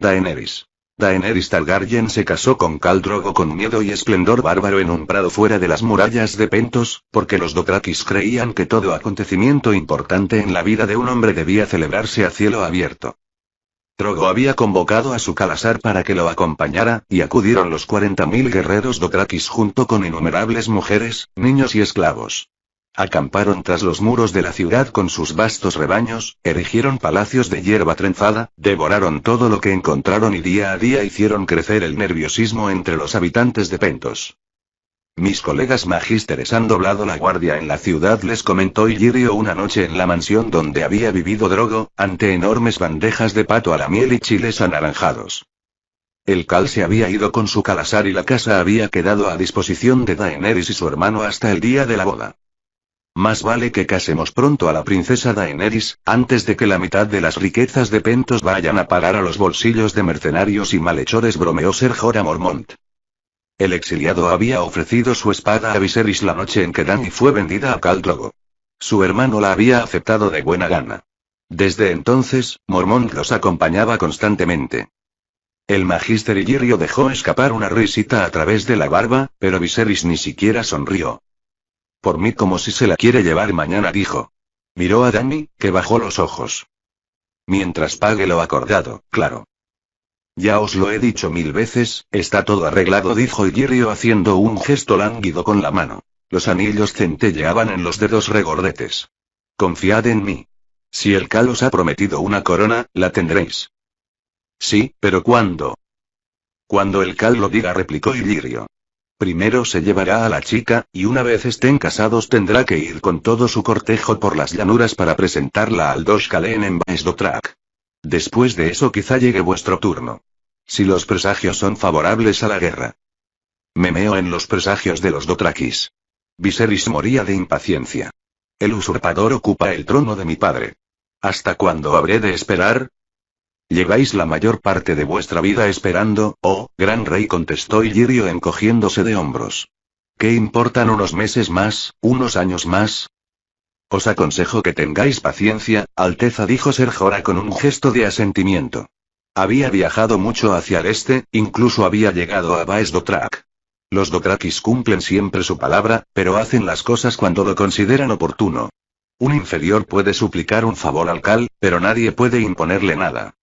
Daenerys. Daenerys Targaryen se casó con Khal Drogo con miedo y esplendor bárbaro en un prado fuera de las murallas de Pentos, porque los Dothrakis creían que todo acontecimiento importante en la vida de un hombre debía celebrarse a cielo abierto. Drogo había convocado a su Khalasar para que lo acompañara, y acudieron los 40.000 guerreros Dothrakis junto con innumerables mujeres, niños y esclavos. Acamparon tras los muros de la ciudad con sus vastos rebaños, erigieron palacios de hierba trenzada, devoraron todo lo que encontraron y día a día hicieron crecer el nerviosismo entre los habitantes de Pentos. Mis colegas magísteres han doblado la guardia en la ciudad, les comentó Illyrio una noche en la mansión donde había vivido Drogo, ante enormes bandejas de pato a la miel y chiles anaranjados. El Khal se había ido con su Khalasar y la casa había quedado a disposición de Daenerys y su hermano hasta el día de la boda. Más vale que casemos pronto a la princesa Daenerys, antes de que la mitad de las riquezas de Pentos vayan a parar a los bolsillos de mercenarios y malhechores, bromeó Ser Jorah Mormont. El exiliado había ofrecido su espada a Viserys la noche en que Dany fue vendida a Khal Drogo. Su hermano la había aceptado de buena gana. Desde entonces, Mormont los acompañaba constantemente. El magíster Illyrio dejó escapar una risita a través de la barba, pero Viserys ni siquiera sonrió. Por mí como si se la quiere llevar mañana, dijo. Miró a Dany, que bajó los ojos. Mientras pague lo acordado, claro. Ya os lo he dicho 1000 veces, está todo arreglado, dijo Illyrio haciendo un gesto lánguido con la mano. Los anillos centelleaban en los dedos regordetes. Confiad en mí. Si el Khal os ha prometido una corona, la tendréis. Sí, pero ¿cuándo? Cuando el Khal lo diga, replicó Illyrio. Primero se llevará a la chica, y una vez estén casados tendrá que ir con todo su cortejo por las llanuras para presentarla al Dosh Kalen en Vaes Dothrak. Después de eso quizá llegue vuestro turno. Si los presagios son favorables a la guerra. Me meo en los presagios de los Dothrakis. Viserys moría de impaciencia. El usurpador ocupa el trono de mi padre. ¿Hasta cuándo habré de esperar? Lleváis la mayor parte de vuestra vida esperando, oh, gran rey, contestó Illyrio encogiéndose de hombros. ¿Qué importan unos meses más, unos años más? Os aconsejo que tengáis paciencia, Alteza, dijo Ser Jorah con un gesto de asentimiento. Había viajado mucho hacia el este, incluso había llegado a Vaes Dothrak. Los Dothrakis cumplen siempre su palabra, pero hacen las cosas cuando lo consideran oportuno. Un inferior puede suplicar un favor al Khal, pero nadie puede imponerle nada.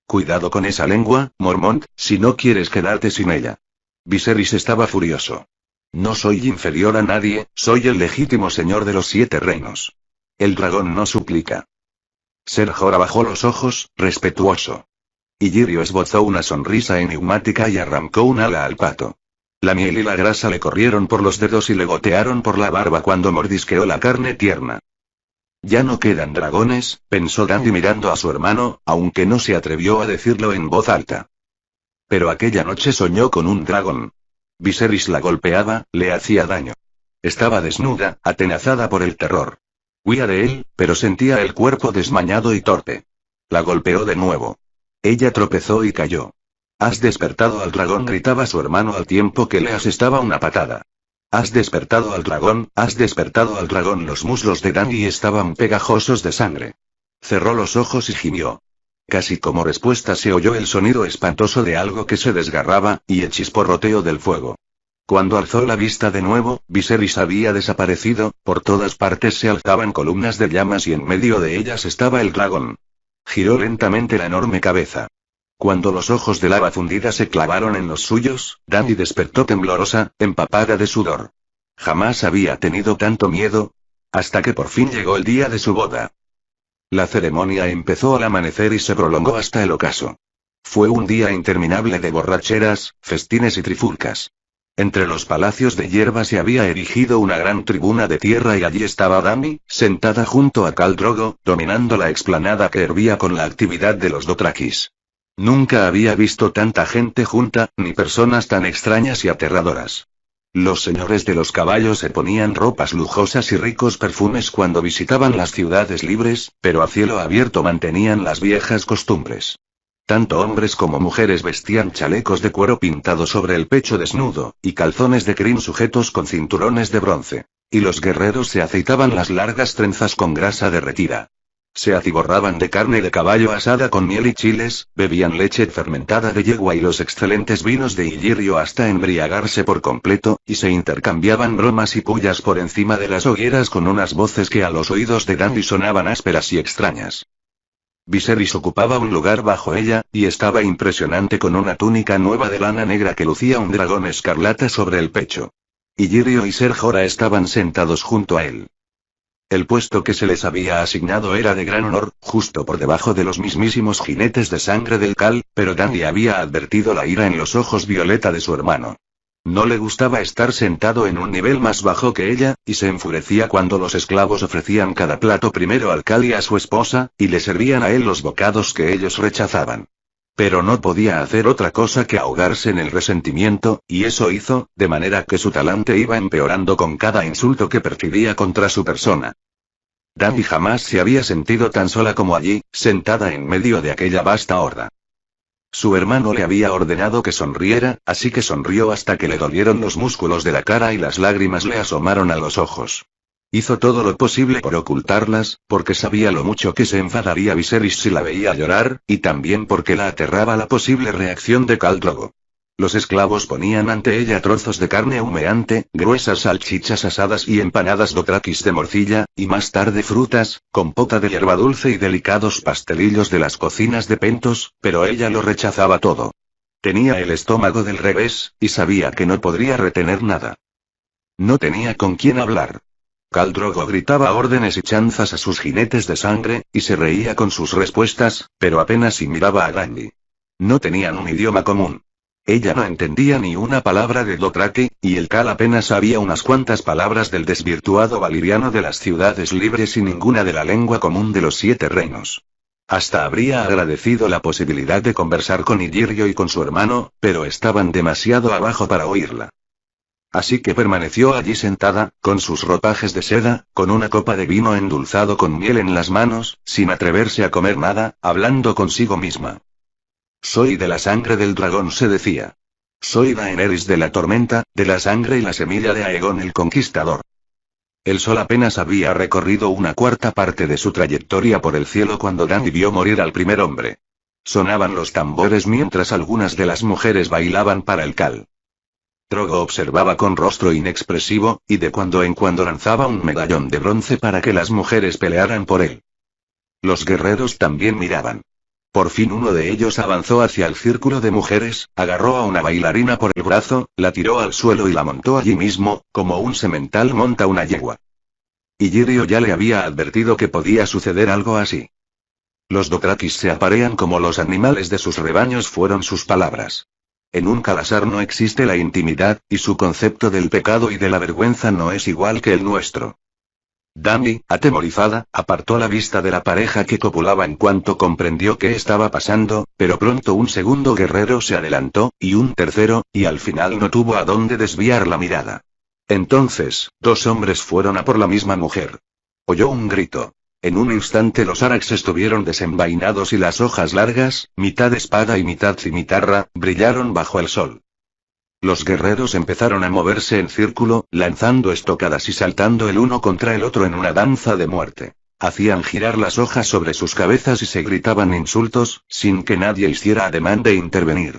Cuidado con esa lengua, Mormont, si no quieres quedarte sin ella. Viserys estaba furioso. No soy inferior a nadie, soy el legítimo señor de los 7 reinos. El dragón no suplica. Ser Jorah bajó los ojos, respetuoso. Illyrio esbozó una sonrisa enigmática y arrancó un ala al pato. La miel y la grasa le corrieron por los dedos y le gotearon por la barba cuando mordisqueó la carne tierna. Ya no quedan dragones, pensó Dany mirando a su hermano, aunque no se atrevió a decirlo en voz alta. Pero aquella noche soñó con un dragón. Viserys la golpeaba, le hacía daño. Estaba desnuda, atenazada por el terror. Huía de él, pero sentía el cuerpo desmañado y torpe. La golpeó de nuevo. Ella tropezó y cayó. Has despertado al dragón, gritaba su hermano al tiempo que le asestaba una patada. Has despertado al dragón, has despertado al dragón. Los muslos de Dany estaban pegajosos de sangre. Cerró los ojos y gimió. Casi como respuesta se oyó el sonido espantoso de algo que se desgarraba, y el chisporroteo del fuego. Cuando alzó la vista de nuevo, Viserys había desaparecido, por todas partes se alzaban columnas de llamas y en medio de ellas estaba el dragón. Giró lentamente la enorme cabeza. Cuando los ojos de lava fundida se clavaron en los suyos, Dany despertó temblorosa, empapada de sudor. Jamás había tenido tanto miedo. Hasta que por fin llegó el día de su boda. La ceremonia empezó al amanecer y se prolongó hasta el ocaso. Fue un día interminable de borracheras, festines y trifulcas. Entre los palacios de hierba se había erigido una gran tribuna de tierra y allí estaba Dany, sentada junto a Khal Drogo, dominando la explanada que hervía con la actividad de los Dothrakis. Nunca había visto tanta gente junta, ni personas tan extrañas y aterradoras. Los señores de los caballos se ponían ropas lujosas y ricos perfumes cuando visitaban las ciudades libres, pero a cielo abierto mantenían las viejas costumbres. Tanto hombres como mujeres vestían chalecos de cuero pintado sobre el pecho desnudo, y calzones de crin sujetos con cinturones de bronce. Y los guerreros se aceitaban las largas trenzas con grasa derretida. Se atiborraban de carne de caballo asada con miel y chiles, bebían leche fermentada de yegua y los excelentes vinos de Illyrio hasta embriagarse por completo, y se intercambiaban bromas y pullas por encima de las hogueras con unas voces que a los oídos de Dandy sonaban ásperas y extrañas. Viserys ocupaba un lugar bajo ella, y estaba impresionante con una túnica nueva de lana negra que lucía un dragón escarlata sobre el pecho. Illyrio y Ser Jorah estaban sentados junto a él. El puesto que se les había asignado era de gran honor, justo por debajo de los mismísimos jinetes de sangre del Khal, pero Dandy había advertido la ira en los ojos violeta de su hermano. No le gustaba estar sentado en un nivel más bajo que ella, y se enfurecía cuando los esclavos ofrecían cada plato primero al Khal y a su esposa, y le servían a él los bocados que ellos rechazaban. Pero no podía hacer otra cosa que ahogarse en el resentimiento, y eso hizo, de manera que su talante iba empeorando con cada insulto que percibía contra su persona. Dandy jamás se había sentido tan sola como allí, sentada en medio de aquella vasta horda. Su hermano le había ordenado que sonriera, así que sonrió hasta que le dolieron los músculos de la cara y las lágrimas le asomaron a los ojos. Hizo todo lo posible por ocultarlas, porque sabía lo mucho que se enfadaría Viserys si la veía llorar, y también porque la aterraba la posible reacción de Khal Drogo. Los esclavos ponían ante ella trozos de carne humeante, gruesas salchichas asadas y empanadas dothrakis de morcilla, y más tarde frutas, compota de hierba dulce y delicados pastelillos de las cocinas de Pentos, pero ella lo rechazaba todo. Tenía el estómago del revés, y sabía que no podría retener nada. No tenía con quién hablar. Khal Drogo gritaba órdenes y chanzas a sus jinetes de sangre, y se reía con sus respuestas, pero apenas si miraba a Dandy. No tenían un idioma común. Ella no entendía ni una palabra de Dothraki, y el Khal apenas sabía unas cuantas palabras del desvirtuado valiriano de las ciudades libres y ninguna de la lengua común de los 7 reinos. Hasta habría agradecido la posibilidad de conversar con Illyrio y con su hermano, pero estaban demasiado abajo para oírla. Así que permaneció allí sentada, con sus ropajes de seda, con una copa de vino endulzado con miel en las manos, sin atreverse a comer nada, hablando consigo misma. Soy de la sangre del dragón, se decía. Soy Daenerys de la tormenta, de la sangre y la semilla de Aegon el Conquistador. El sol apenas había recorrido una cuarta parte de su trayectoria por el cielo cuando Dandy vio morir al primer hombre. Sonaban los tambores mientras algunas de las mujeres bailaban para el Khal. Drogo observaba con rostro inexpresivo, y de cuando en cuando lanzaba un medallón de bronce para que las mujeres pelearan por él. Los guerreros también miraban. Por fin uno de ellos avanzó hacia el círculo de mujeres, agarró a una bailarina por el brazo, la tiró al suelo y la montó allí mismo, como un semental monta una yegua. Illyrio ya le había advertido que podía suceder algo así. Los dothrakis se aparean como los animales de sus rebaños, fueron sus palabras. En un Khalasar no existe la intimidad, y su concepto del pecado y de la vergüenza no es igual que el nuestro. Dandy, atemorizada, apartó la vista de la pareja que copulaba en cuanto comprendió qué estaba pasando, pero pronto un segundo guerrero se adelantó, y un tercero, y al final no tuvo a dónde desviar la mirada. Entonces, 2 hombres fueron a por la misma mujer. Oyó un grito. En un instante los Arax estuvieron desenvainados y las hojas largas, mitad espada y mitad cimitarra, brillaron bajo el sol. Los guerreros empezaron a moverse en círculo, lanzando estocadas y saltando el uno contra el otro en una danza de muerte. Hacían girar las hojas sobre sus cabezas y se gritaban insultos, sin que nadie hiciera ademán de intervenir.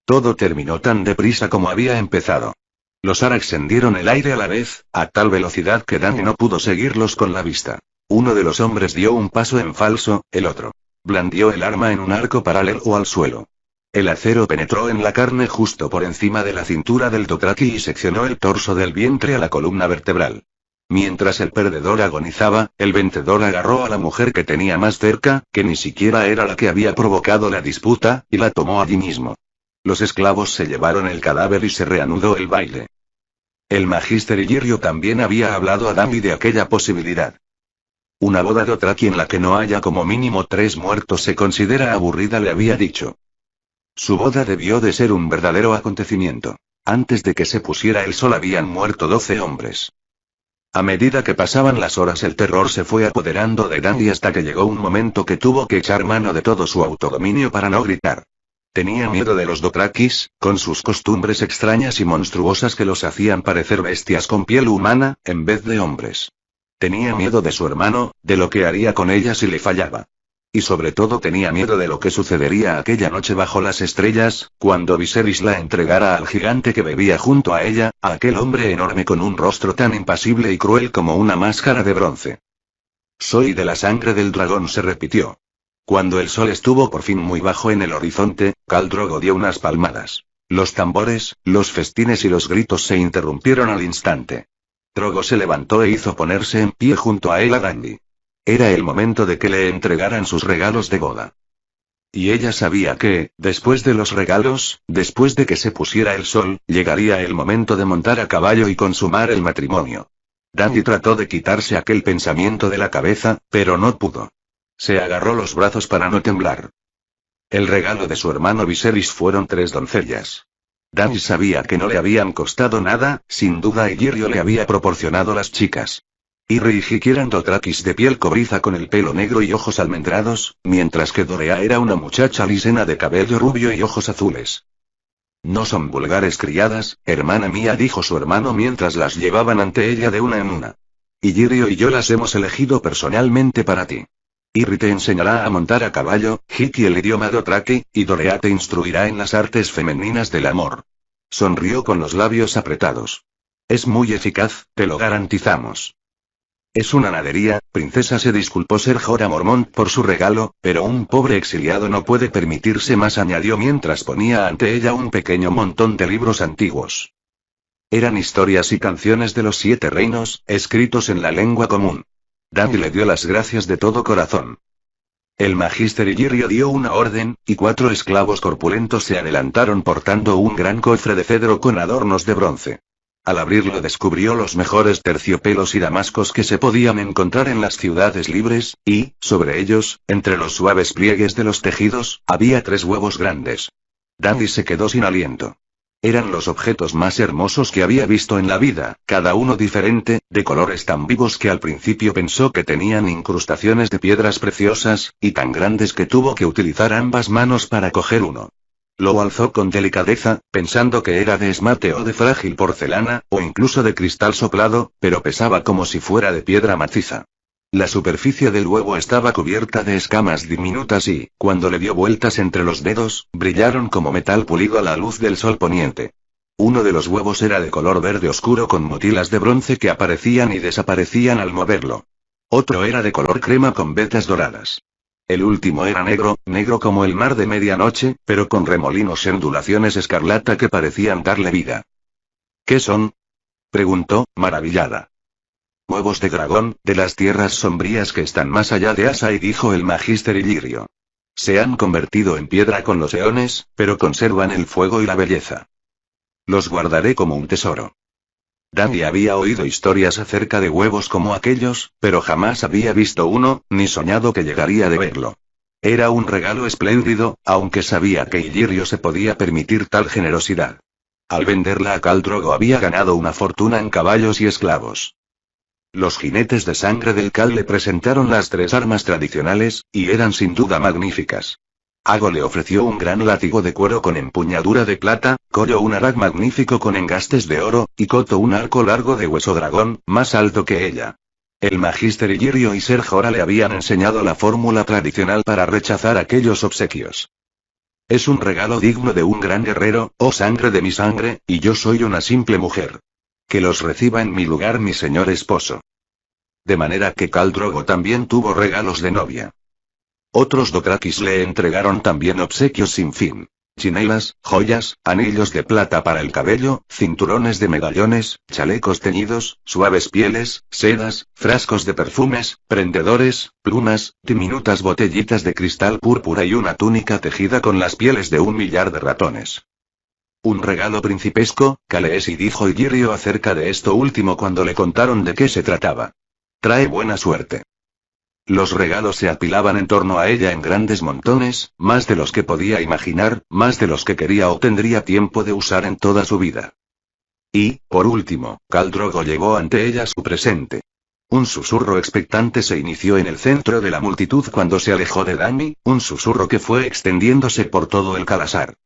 Todo terminó tan deprisa como había empezado. Los Arax hendieron el aire a la vez, a tal velocidad que Danny no pudo seguirlos con la vista. Uno de los hombres dio un paso en falso, el otro blandió el arma en un arco paralelo al suelo. El acero penetró en la carne justo por encima de la cintura del Dothraki y seccionó el torso del vientre a la columna vertebral. Mientras el perdedor agonizaba, el vencedor agarró a la mujer que tenía más cerca, que ni siquiera era la que había provocado la disputa, y la tomó allí mismo. Los esclavos se llevaron el cadáver y se reanudó el baile. El Magister Illyrio también había hablado a Dandy de aquella posibilidad. Una boda dothraki en la que no haya como mínimo 3 muertos se considera aburrida, le había dicho. Su boda debió de ser un verdadero acontecimiento. Antes de que se pusiera el sol habían muerto 12 hombres. A medida que pasaban las horas el terror se fue apoderando de Dandy hasta que llegó un momento que tuvo que echar mano de todo su autodominio para no gritar. Tenía miedo de los dothrakis, con sus costumbres extrañas y monstruosas que los hacían parecer bestias con piel humana, en vez de hombres. Tenía miedo de su hermano, de lo que haría con ella si le fallaba. Y sobre todo tenía miedo de lo que sucedería aquella noche bajo las estrellas, cuando Viserys la entregara al gigante que bebía junto a ella, a aquel hombre enorme con un rostro tan impasible y cruel como una máscara de bronce. Soy de la sangre del dragón, se repitió. Cuando el sol estuvo por fin muy bajo en el horizonte, Khal Drogo dio unas palmadas. Los tambores, los festines y los gritos se interrumpieron al instante. Drogo se levantó e hizo ponerse en pie junto a él a Dany. Era el momento de que le entregaran sus regalos de boda. Y ella sabía que, después de los regalos, después de que se pusiera el sol, llegaría el momento de montar a caballo y consumar el matrimonio. Dany trató de quitarse aquel pensamiento de la cabeza, pero no pudo. Se agarró los brazos para no temblar. El regalo de su hermano Viserys fueron 3 doncellas. Dany sabía que no le habían costado nada, sin duda Illyrio le había proporcionado las chicas. Irri y Hiki eran dothrakis de piel cobriza con el pelo negro y ojos almendrados, mientras que Dorea era una muchacha lisena de cabello rubio y ojos azules. No son vulgares criadas, hermana mía, dijo su hermano mientras las llevaban ante ella de una en una. Illyrio y yo las hemos elegido personalmente para ti. Irri te enseñará a montar a caballo, Hiki el idioma dothraki, y Dorea te instruirá en las artes femeninas del amor. Sonrió con los labios apretados. Es muy eficaz, te lo garantizamos. Es una nadería, princesa, se disculpó Ser Jorah Mormont por su regalo, pero un pobre exiliado no puede permitirse más, añadió mientras ponía ante ella un pequeño montón de libros antiguos. Eran historias y canciones de los 7 reinos, escritos en la lengua común. Dany le dio las gracias de todo corazón. El Magister Illyrio dio una orden, y 4 esclavos corpulentos se adelantaron portando un gran cofre de cedro con adornos de bronce. Al abrirlo descubrió los mejores terciopelos y damascos que se podían encontrar en las ciudades libres, y, sobre ellos, entre los suaves pliegues de los tejidos, había 3 huevos grandes. Dany se quedó sin aliento. Eran los objetos más hermosos que había visto en la vida, cada uno diferente, de colores tan vivos que al principio pensó que tenían incrustaciones de piedras preciosas, y tan grandes que tuvo que utilizar ambas manos para coger uno. Lo alzó con delicadeza, pensando que era de esmate o de frágil porcelana, o incluso de cristal soplado, pero pesaba como si fuera de piedra maciza. La superficie del huevo estaba cubierta de escamas diminutas y, cuando le dio vueltas entre los dedos, brillaron como metal pulido a la luz del sol poniente. Uno de los huevos era de color verde oscuro con motilas de bronce que aparecían y desaparecían al moverlo. Otro era de color crema con vetas doradas. El último era negro, negro como el mar de medianoche, pero con remolinos y ondulaciones escarlata que parecían darle vida. ¿Qué son?, preguntó, maravillada. Huevos de dragón, de las tierras sombrías que están más allá de Asai, dijo el Magister Illyrio. Se han convertido en piedra con los eones, pero conservan el fuego y la belleza. Los guardaré como un tesoro. Dany había oído historias acerca de huevos como aquellos, pero jamás había visto uno, ni soñado que llegaría de verlo. Era un regalo espléndido, aunque sabía que Illyrio se podía permitir tal generosidad. Al venderla a Khal Drogo había ganado una fortuna en caballos y esclavos. Los jinetes de sangre del Khal le presentaron las 3 armas tradicionales, y eran sin duda magníficas. Ago le ofreció un gran látigo de cuero con empuñadura de plata, Collo un arag magnífico con engastes de oro, y Coto un arco largo de hueso dragón, más alto que ella. El Magister Illyrio y Ser Jorah le habían enseñado la fórmula tradicional para rechazar aquellos obsequios. Es un regalo digno de un gran guerrero, oh sangre de mi sangre, y yo soy una simple mujer. Que los reciba en mi lugar mi señor esposo. De manera que Khal Drogo también tuvo regalos de novia. Otros dothrakis le entregaron también obsequios sin fin. Chinelas, joyas, anillos de plata para el cabello, cinturones de medallones, chalecos teñidos, suaves pieles, sedas, frascos de perfumes, prendedores, plumas, diminutas botellitas de cristal púrpura y una túnica tejida con las pieles de 1 millar de ratones. Un regalo principesco, Khaleesi, dijo Illyrio acerca de esto último cuando le contaron de qué se trataba. Trae buena suerte. Los regalos se apilaban en torno a ella en grandes montones, más de los que podía imaginar, más de los que quería o tendría tiempo de usar en toda su vida. Y, por último, Khal Drogo llevó ante ella su presente. Un susurro expectante se inició en el centro de la multitud cuando se alejó de Dany, un susurro que fue extendiéndose por todo el Khalasar.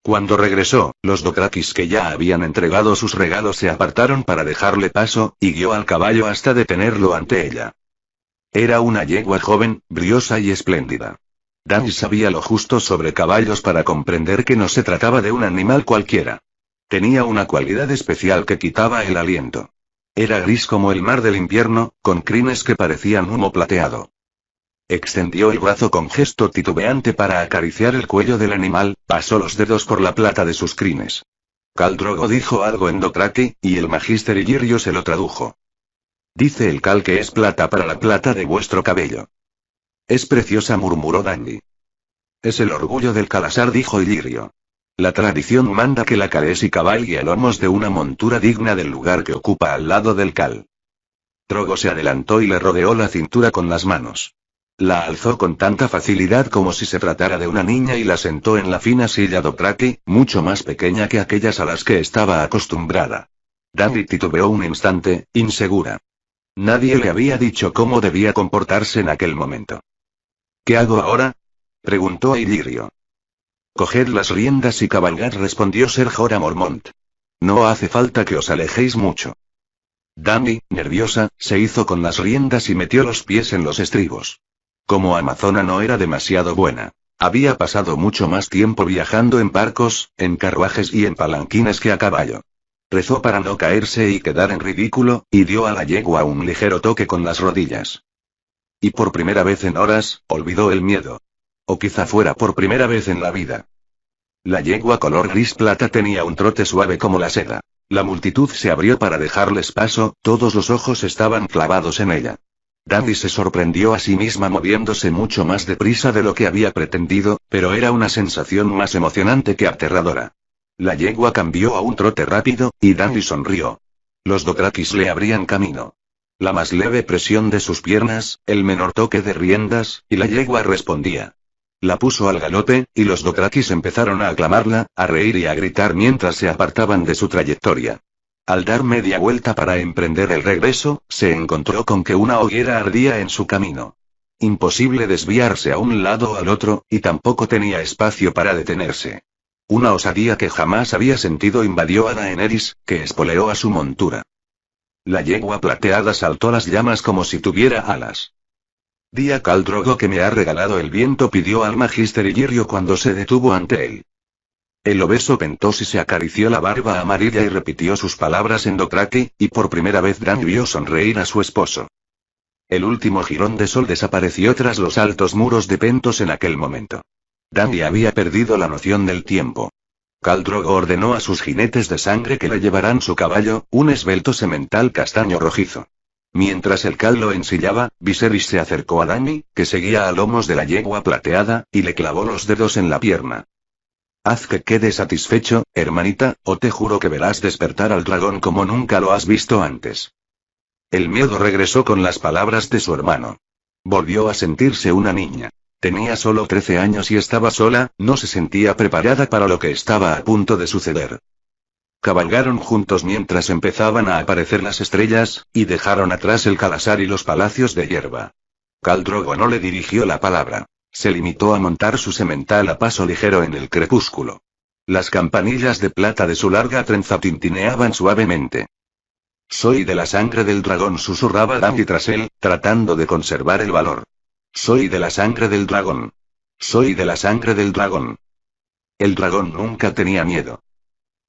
Cuando regresó, los Dothrakis que ya habían entregado sus regalos se apartaron para dejarle paso, y guió al caballo hasta detenerlo ante ella. Era una yegua joven, briosa y espléndida. Dani sabía lo justo sobre caballos para comprender que no se trataba de un animal cualquiera. Tenía una cualidad especial que quitaba el aliento. Era gris como el mar del invierno, con crines que parecían humo plateado. Extendió el brazo con gesto titubeante para acariciar el cuello del animal, pasó los dedos por la plata de sus crines. Khal Drogo dijo algo en Dothraki, y el Magister Illyrio se lo tradujo. Dice el Khal que es plata para la plata de vuestro cabello. Es preciosa, murmuró Dany. Es el orgullo del Khalasar, dijo Illyrio. La tradición manda que la Khaleesi cabalgue a lomos de una montura digna del lugar que ocupa al lado del Khal. Drogo se adelantó y le rodeó la cintura con las manos. La alzó con tanta facilidad como si se tratara de una niña y la sentó en la fina silla Dothraki, mucho más pequeña que aquellas a las que estaba acostumbrada. Dany titubeó un instante, insegura. Nadie le había dicho cómo debía comportarse en aquel momento. ¿Qué hago ahora?, preguntó a Illyrio. Coged las riendas y cabalgad, respondió Ser Jorah Mormont. No hace falta que os alejéis mucho. Dany, nerviosa, se hizo con las riendas y metió los pies en los estribos. Como amazona no era demasiado buena. Había pasado mucho más tiempo viajando en barcos, en carruajes y en palanquines que a caballo. Rezó para no caerse y quedar en ridículo, y dio a la yegua un ligero toque con las rodillas. Y por primera vez en horas, olvidó el miedo. O quizá fuera por primera vez en la vida. La yegua color gris plata tenía un trote suave como la seda. La multitud se abrió para dejarles paso, todos los ojos estaban clavados en ella. Dany se sorprendió a sí misma moviéndose mucho más deprisa de lo que había pretendido, pero era una sensación más emocionante que aterradora. La yegua cambió a un trote rápido, y Dany sonrió. Los Dothrakis le abrían camino. La más leve presión de sus piernas, el menor toque de riendas, y la yegua respondía. La puso al galope, y los Dothrakis empezaron a aclamarla, a reír y a gritar mientras se apartaban de su trayectoria. Al dar media vuelta para emprender el regreso, se encontró con que una hoguera ardía en su camino. Imposible desviarse a un lado o al otro, y tampoco tenía espacio para detenerse. Una osadía que jamás había sentido invadió a Daenerys, que espoleó a su montura. La yegua plateada saltó las llamas como si tuviera alas. Di a Khal Drogo que me ha regalado el viento, pidió al Magister Illyrio cuando se detuvo ante él. El obeso Pentos se acarició la barba amarilla y repitió sus palabras en Dothraki, y por primera vez Dany vio sonreír a su esposo. El último jirón de sol desapareció tras los altos muros de Pentos en aquel momento. Dany había perdido la noción del tiempo. Khal Drogo ordenó a sus jinetes de sangre que le llevaran su caballo, un esbelto semental castaño rojizo. Mientras el Khal lo ensillaba, Viserys se acercó a Dany, que seguía a lomos de la yegua plateada, y le clavó los dedos en la pierna. Haz que quede satisfecho, hermanita, o te juro que verás despertar al dragón como nunca lo has visto antes. El miedo regresó con las palabras de su hermano. Volvió a sentirse una niña. Tenía solo 13 años y estaba sola, no se sentía preparada para lo que estaba a punto de suceder. Cabalgaron juntos mientras empezaban a aparecer las estrellas, y dejaron atrás el Khalasar y los palacios de hierba. Khal Drogo no le dirigió la palabra. Se limitó a montar su semental a paso ligero en el crepúsculo. Las campanillas de plata de su larga trenza tintineaban suavemente. Soy de la sangre del dragón, susurraba Dany tras él, tratando de conservar el valor. Soy de la sangre del dragón. Soy de la sangre del dragón. El dragón nunca tenía miedo.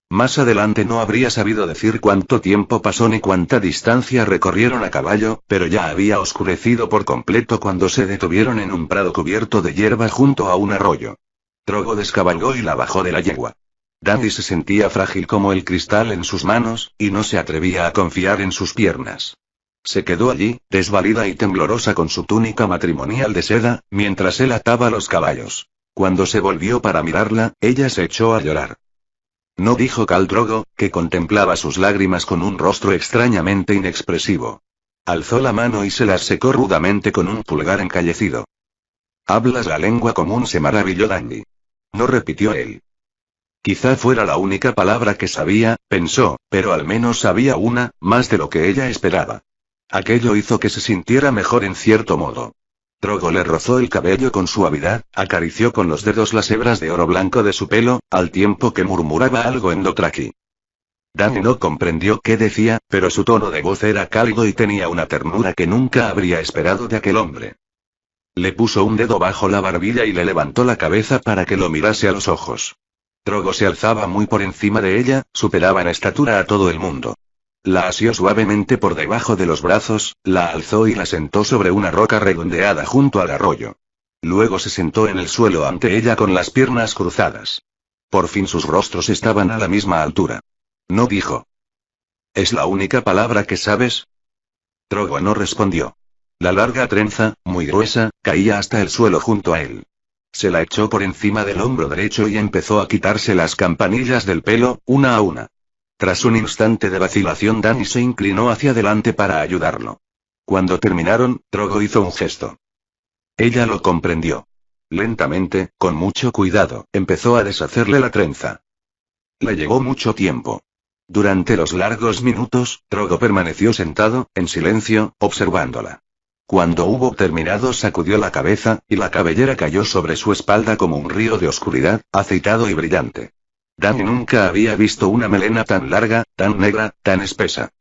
Más adelante no habría sabido decir cuánto tiempo pasó ni cuánta distancia recorrieron a caballo, pero ya había oscurecido por completo cuando se detuvieron en un prado cubierto de hierba junto a un arroyo. Drogo descabalgó y la bajó de la yegua. Dany se sentía frágil como el cristal en sus manos, y no se atrevía a confiar en sus piernas. Se quedó allí, desvalida y temblorosa con su túnica matrimonial de seda, mientras él ataba los caballos. Cuando se volvió para mirarla, ella se echó a llorar. No, dijo Khal Drogo, que contemplaba sus lágrimas con un rostro extrañamente inexpresivo. Alzó la mano y se las secó rudamente con un pulgar encallecido. Hablas la lengua común, se maravilló Dany. No, repitió él. Quizá fuera la única palabra que sabía, pensó, pero al menos sabía una, más de lo que ella esperaba. Aquello hizo que se sintiera mejor en cierto modo. Drogo le rozó el cabello con suavidad, acarició con los dedos las hebras de oro blanco de su pelo, al tiempo que murmuraba algo en Dothraki. Dany no comprendió qué decía, pero su tono de voz era cálido y tenía una ternura que nunca habría esperado de aquel hombre. Le puso un dedo bajo la barbilla y le levantó la cabeza para que lo mirase a los ojos. Drogo se alzaba muy por encima de ella, superaba en estatura a todo el mundo. La asió suavemente por debajo de los brazos, la alzó y la sentó sobre una roca redondeada junto al arroyo. Luego se sentó en el suelo ante ella con las piernas cruzadas. Por fin sus rostros estaban a la misma altura. No dijo. ¿Es la única palabra que sabes? Drogo no respondió. La larga trenza, muy gruesa, caía hasta el suelo junto a él. Se la echó por encima del hombro derecho y empezó a quitarse las campanillas del pelo, una a una. Tras un instante de vacilación, Dany se inclinó hacia adelante para ayudarlo. Cuando terminaron, Drogo hizo un gesto. Ella lo comprendió. Lentamente, con mucho cuidado, empezó a deshacerle la trenza. Le llevó mucho tiempo. Durante los largos minutos, Drogo permaneció sentado, en silencio, observándola. Cuando hubo terminado, sacudió la cabeza, y la cabellera cayó sobre su espalda como un río de oscuridad, aceitado y brillante. Dany nunca había visto una melena tan larga, tan negra, tan espesa.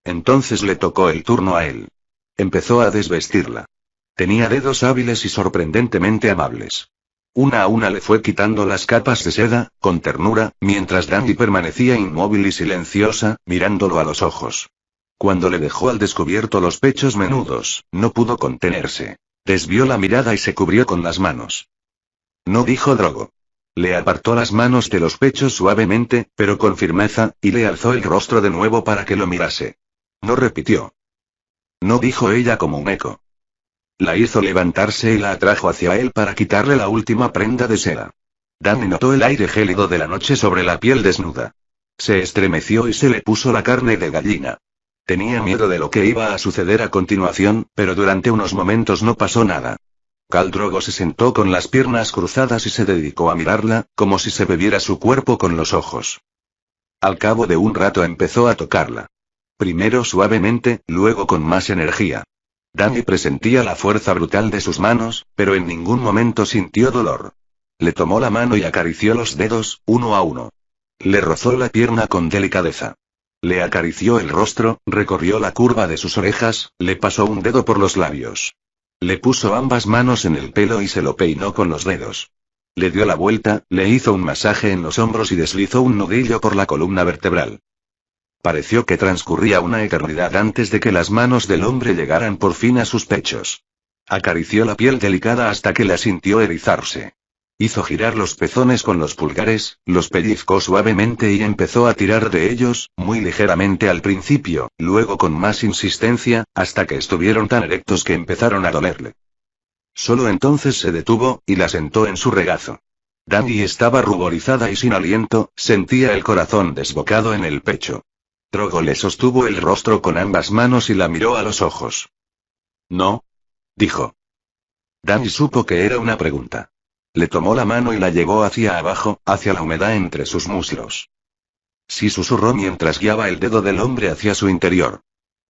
Entonces le tocó el turno a él. Empezó a desvestirla. Tenía dedos hábiles y sorprendentemente amables. Una a una le fue quitando las capas de seda, con ternura, mientras Dany permanecía inmóvil y silenciosa, mirándolo a los ojos. Cuando le dejó al descubierto los pechos menudos, no pudo contenerse. Desvió la mirada y se cubrió con las manos. No dijo Drogo. Le apartó las manos de los pechos suavemente, pero con firmeza, y le alzó el rostro de nuevo para que lo mirase. No repitió. No dijo ella como un eco. La hizo levantarse y la atrajo hacia él para quitarle la última prenda de seda. Dany notó el aire gélido de la noche sobre la piel desnuda. Se estremeció y se le puso la carne de gallina. Tenía miedo de lo que iba a suceder a continuación, pero durante unos momentos no pasó nada. Khal Drogo se sentó con las piernas cruzadas y se dedicó a mirarla, como si se bebiera su cuerpo con los ojos. Al cabo de un rato empezó a tocarla. Primero suavemente, luego con más energía. Dany presentía la fuerza brutal de sus manos, pero en ningún momento sintió dolor. Le tomó la mano y acarició los dedos, uno a uno. Le rozó la pierna con delicadeza. Le acarició el rostro, recorrió la curva de sus orejas, le pasó un dedo por los labios. Le puso ambas manos en el pelo y se lo peinó con los dedos. Le dio la vuelta, le hizo un masaje en los hombros y deslizó un nudillo por la columna vertebral. Pareció que transcurría una eternidad antes de que las manos del hombre llegaran por fin a sus pechos. Acarició la piel delicada hasta que la sintió erizarse. Hizo girar los pezones con los pulgares, los pellizcó suavemente y empezó a tirar de ellos, muy ligeramente al principio, luego con más insistencia, hasta que estuvieron tan erectos que empezaron a dolerle. Solo entonces se detuvo, y la sentó en su regazo. Dany estaba ruborizada y sin aliento, sentía el corazón desbocado en el pecho. Drogo le sostuvo el rostro con ambas manos y la miró a los ojos. «No», dijo. Dany supo que era una pregunta. Le tomó la mano y la llevó hacia abajo, hacia la humedad entre sus muslos. Sí, susurró mientras guiaba el dedo del hombre hacia su interior.